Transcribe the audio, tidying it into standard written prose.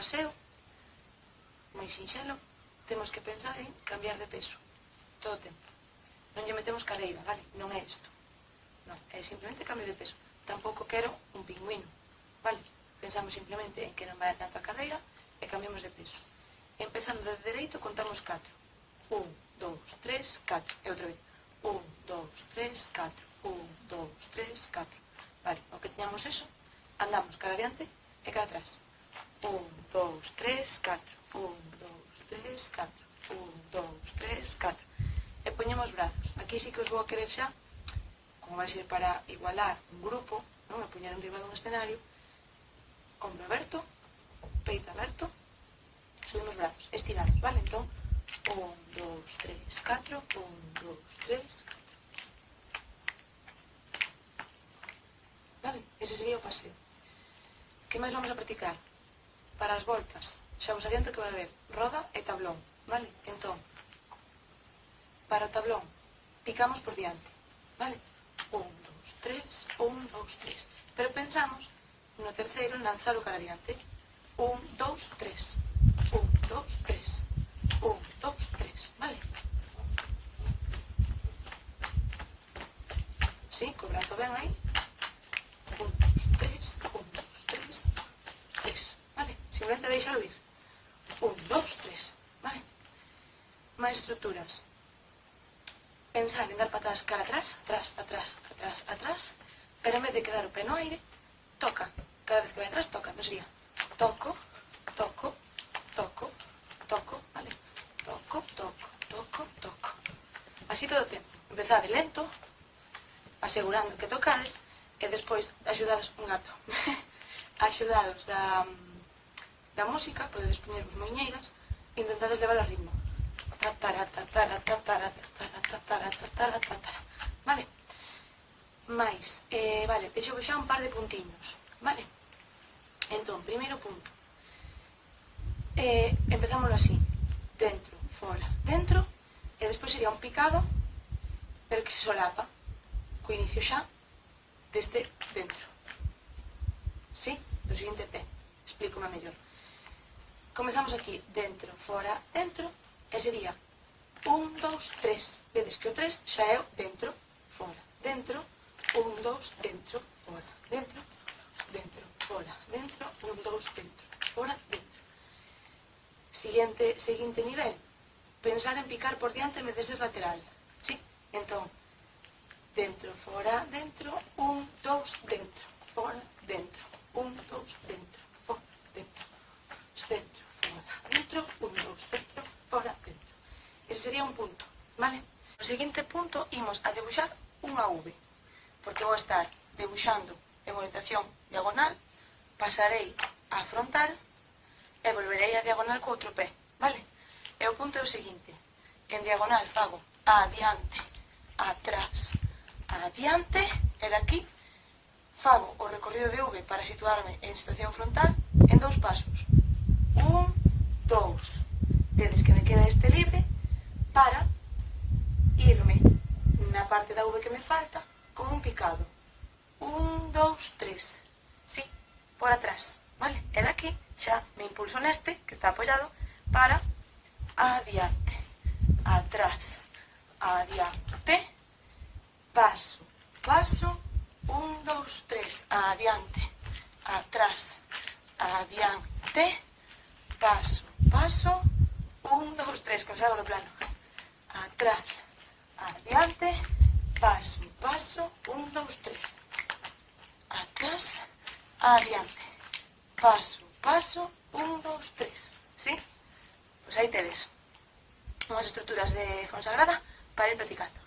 paseo, moi sinxelo, temos que pensar en cambiar de peso todo o tempo. Non lle metemos cadeira, vale? Non é isto. Non, é simplemente cambio de peso. Tampouco quero un pingüino, vale? Pensamos simplemente en que non vai tanto a cadeira e cambiamos de peso. Empezando de dereito, contamos 4. 1, 2, 3, 4. E outra vez. 1, 2, 3, 4. 1, 2, 3, 4. Vale, o que teñamos eso, andamos cara adiante e cara atrás. 1, 2, 3, 4. 1, 2, 3, 4. 1, 2, 3, 4. E poñemos brazos. Aquí sí que os vou a querer xa, como vai ser para igualar un grupo, non? A poñer en riba dun escenario, ombro aberto, peito aberto, subimos brazos, estirados, vale? Entón, 1, 2, 3, 4, 1, 2, 3, 4. Vale? Ese sería o paseo. Que máis vamos a practicar? Para as voltas, xa vos adianto que vai haber roda e tablón, vale? Entón, para o tablón, picamos por diante, vale? 1, 2, 3, 1, 2, 3. Pero pensamos no terceiro en lanzalo cara adiante. 1, 2, 3. 1, 2, 3. 1, 2, 3. Vale? Sí, co brazo ben aí. 1, 2, 3. 1, 2, 3. 3. Vale? Simplemente deixalo ir. 1, 2, 3. Vale? Máis estruturas. Pensar en dar patadas cara atrás, atrás, atrás, atrás, atrás, pero en vez de quedar o pé no aire, toca. Cada vez que vai atrás, toca. Non sería toco, toco, toco, toco, vale? Toco, toco, toco, toco. Así todo o tempo. Empezade lento, asegurando que tocades, e despois axudados un gato. Axudados da música, podedes poñervos moiñeiras, e intentades levar ao ritmo. Vale? Mais, vale, deixo xa un par de puntiños, vale? Entón, primeiro punto. Empezámoslo así. Dentro, fora, dentro, e despois sería un picado, pero que se solapa, co inicio xa desde dentro. Sí? Do seguinte pé. Explícome mellor. Comezamos aquí, dentro, fora, dentro, e sería 1, 2, 3. Vedes que o 3 xa é o dentro, fora, dentro, 1, 2, dentro, fora, dentro, dentro, fora, dentro, 1, 2, dentro, fora, dentro. Seguinte nivel, pensar en picar por diante en vez de ser lateral. Sí? Entón, dentro, fora, dentro, 1, 2, dentro, fora, dentro, 1, 2, dentro, fora, dentro, dentro, fora, dentro, 1, 2, dentro, fora, dentro. Ese sería un punto, vale? No seguinte punto, imos a debuxar unha V, porque vou estar debuxando en orientación diagonal, pasarei a frontal e volverei a diagonal co outro pé, vale? E o punto é o seguinte, en diagonal fago adiante, atrás, adiante, e daqui fago o recorrido de V para situarme en situación frontal en 2 pasos. 1, 2. Vedes que me queda este libre para irme na parte da V que me falta con un picado. 1, 2, 3. Sí, por atrás, vale? E daqui xa me impulso neste, que está apoyado, para adiante, atrás, adiante, paso, paso, 1, 2, 3, adiante, atrás, adiante, paso, paso, 1, 2, 3, que me salgo do plano. Atrás, adiante, paso, paso, 1, 2, 3. Atrás, adiante, paso, paso, 1, 2, 3. ¿Sí? Pues aí tedes unhas estruturas de Fonsagrada para ir practicando.